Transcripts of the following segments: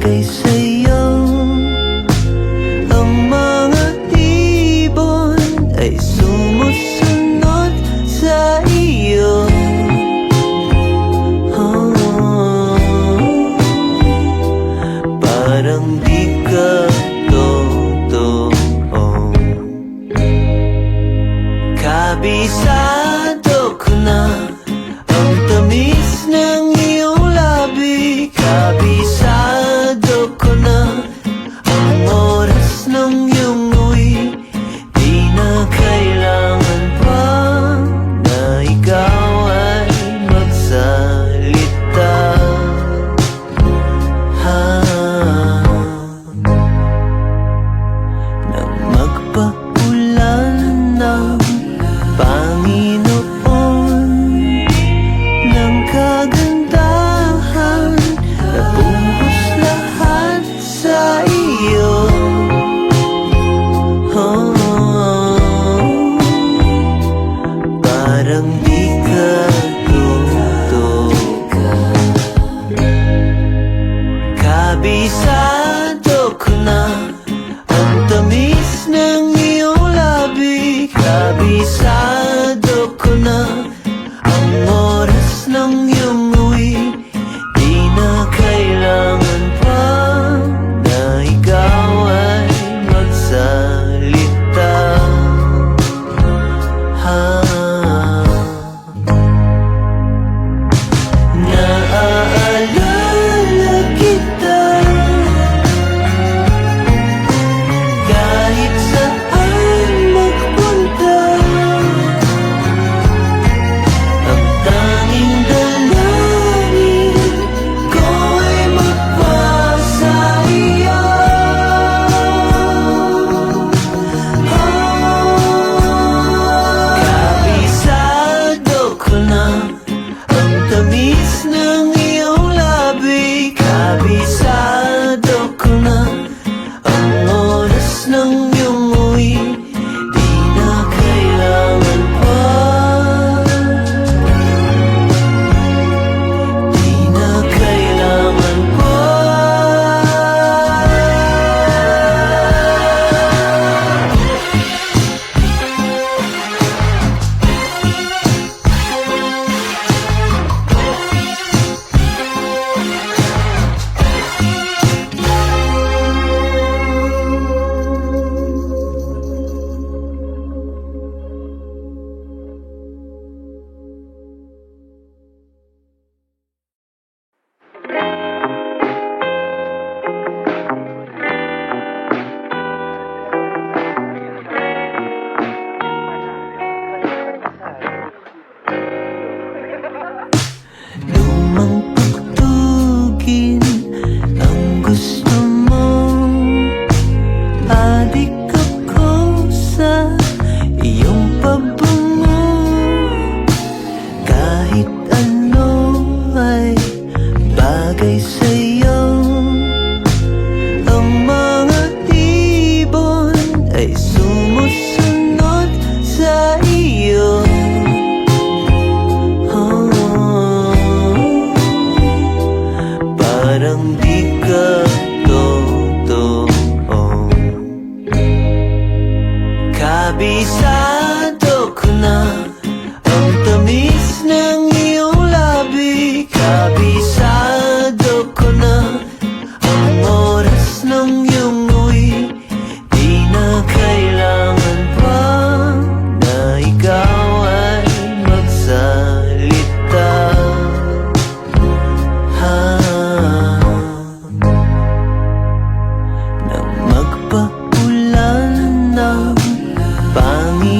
bagay sa'yo. Ang mga ibon ay sumusunod sa iyo. Parang di ka totoo. Kabisado ko na ang tamis ng iyong labi. Kabisado ko na ang oras ng iyong uwi. Di na kailangan pa na ikaw ay magsalita. Nang magpaulan ng Panginoon ng kagandahan, nabuhos lahat sa iyo. Parang di ka totoo. Kabisado ko na ang tamis ng iyong labi. Kabisado ko na ang oras ng iyong uwi. Di na kailangan pa na ikaw ay magsalita. Naaalala kita kahit saan magpunta. Ang tanging dalangin ko ay magpasa iyo. Kabisado ko na ang tamis ng iyong labi. Kabisado ko na ang oras ng iyong uwi. Di na kailangan pa, di na kailangan pa. Lumang tugtugin ang gusto mo. Adik ako sa iyong pabango. Kahit ano ay bagay sa'yo. Ang mga ibon ay sumusunod sa iyo. Parang di ka totoo. Kabisado ko na ang tamis ng iyong labi. Kabisado ko na ang oras ng iyong uwi. Di na kailangan pa na ikaw ay magsalita. Nang magpaulan ng Panginoon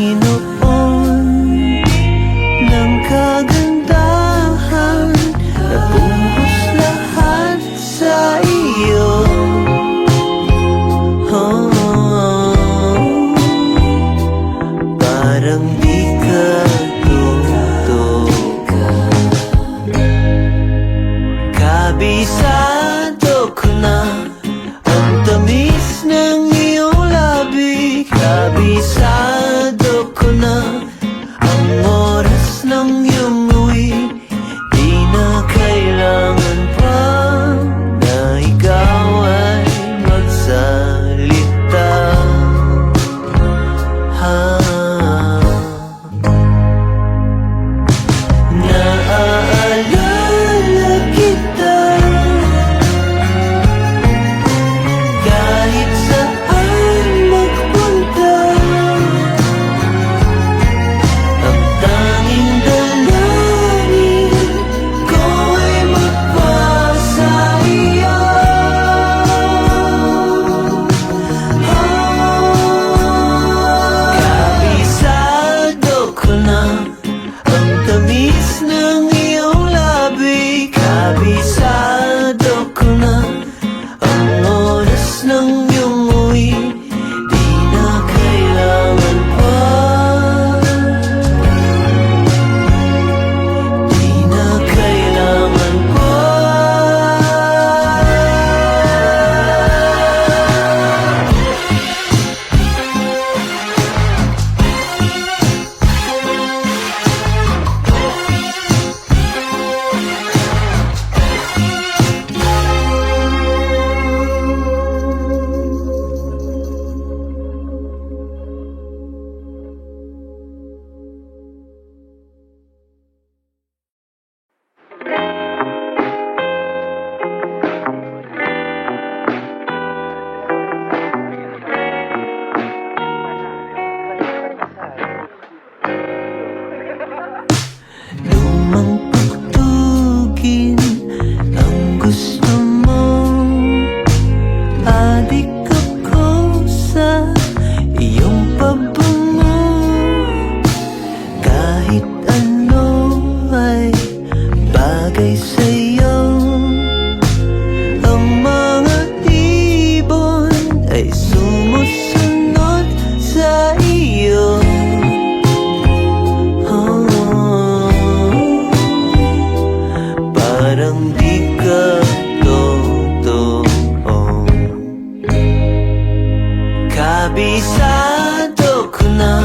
Kabisado ko na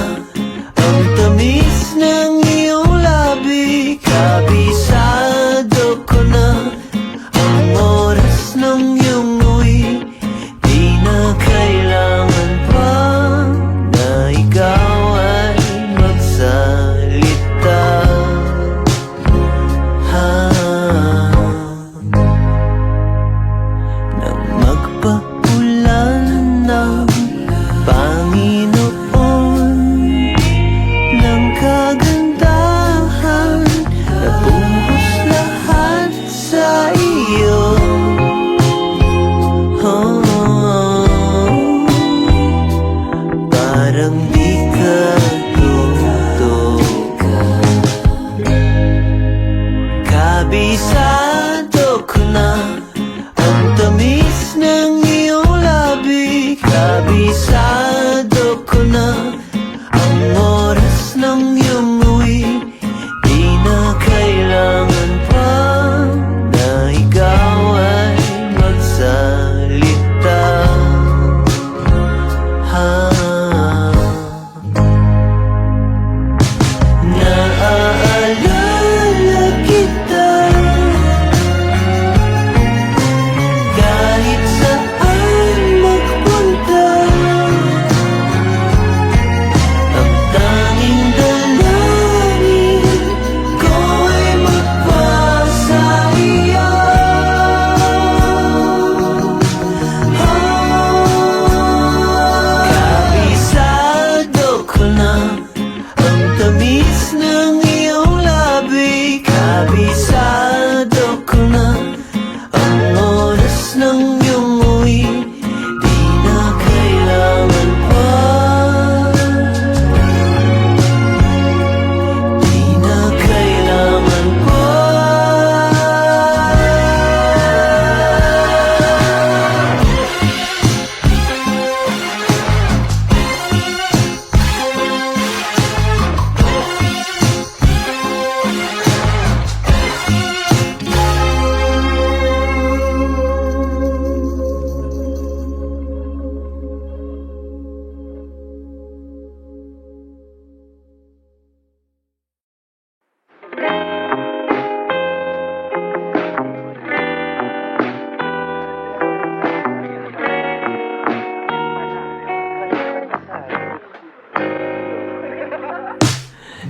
ang tamis ng iyong labi. Kabisado ko na ang oras ng iyong uwi. Di na kailangan pa na ikaw ay magsalita. Nang magpaulan ng Panginoon ng kagandahan, nabuhos lahat sa iyo. Parang di ka totoo. Kabisado ko na ang tamis ng iyong labi. Kabisado ko na ang oras ng iyong uwi. Di na kailangan pa na ikaw ay magsalita. Naaalala kita kahit saan magpunta. Ang tanging dalangin ko ay magpasa iyo. Kabisado ko na ang tamis ng iyong labi. Kabisado ko na ang oras ng iyong uwi. Di na kailangan pa, di na kailangan pa.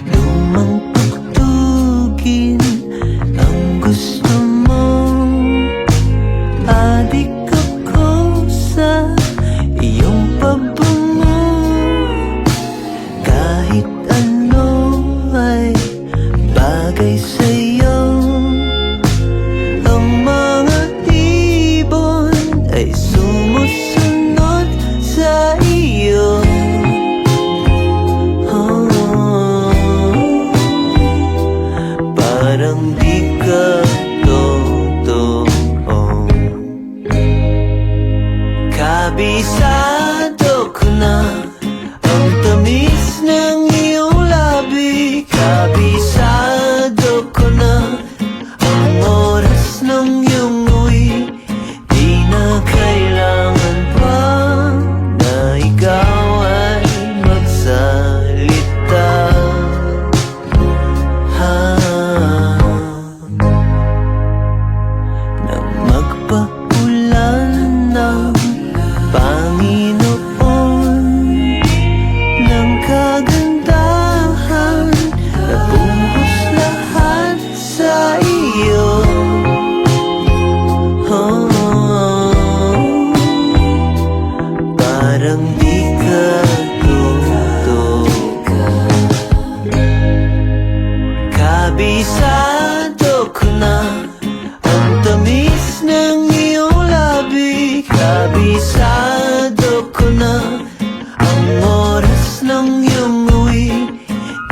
Lumang tugtugin ang gusto mo. Adik ako sa iyong pabango. Kahit ano ay bagay sa'yo. Ang mga ibon ay sumusunod sa iyo. Parang di ka totoo. Kabisado ko na ang tamis ng iyong labi. Kabisado ko na ang oras ng iyong uwi. Di na kailangan pa na ikaw ay magsalita. Nang magpaulan ng Panginoon ng kagandahan, nabuhos lahat sa iyo. Parang di ka totoo. Kabisado ko na ang tamis ng iyong labi. Kabisado ko na ang oras ng iyong uwi.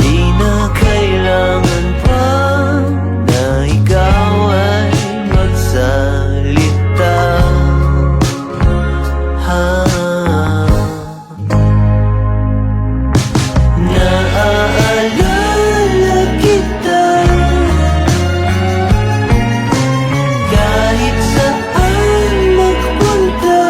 Di na kailangan pa na ikaw ay magsalita. Naaalala kita kahit saan magpunta.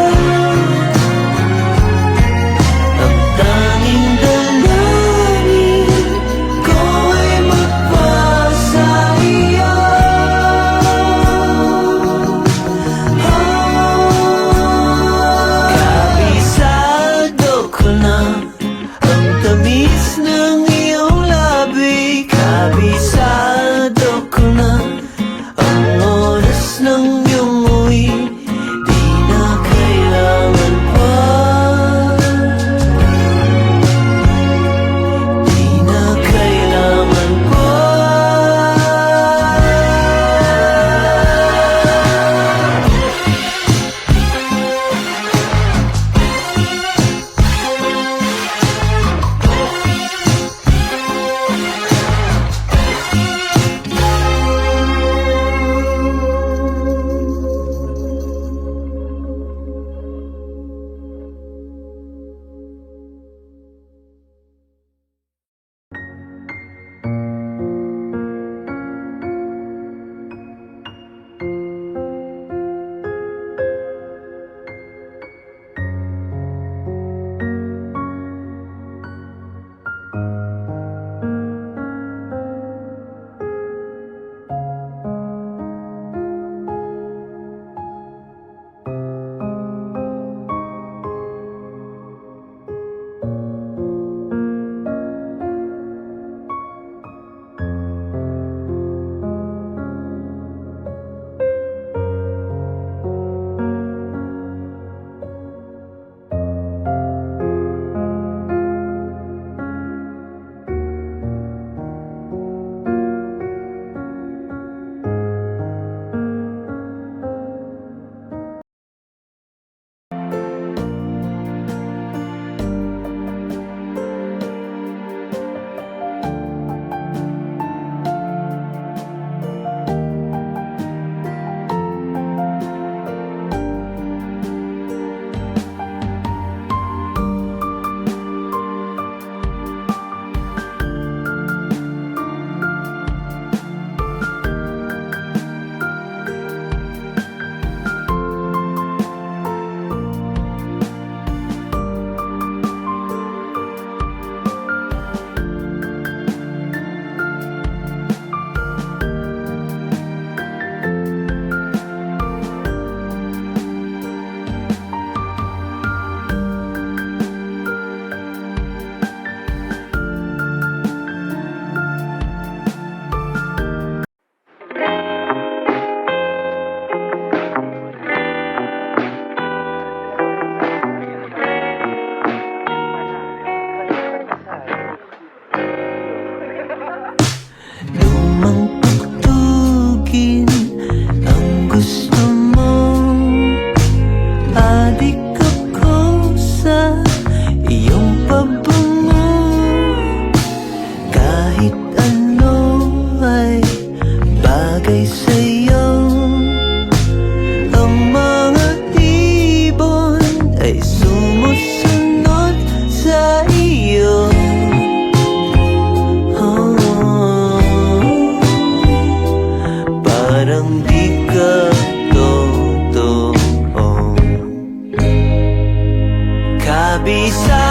Bisa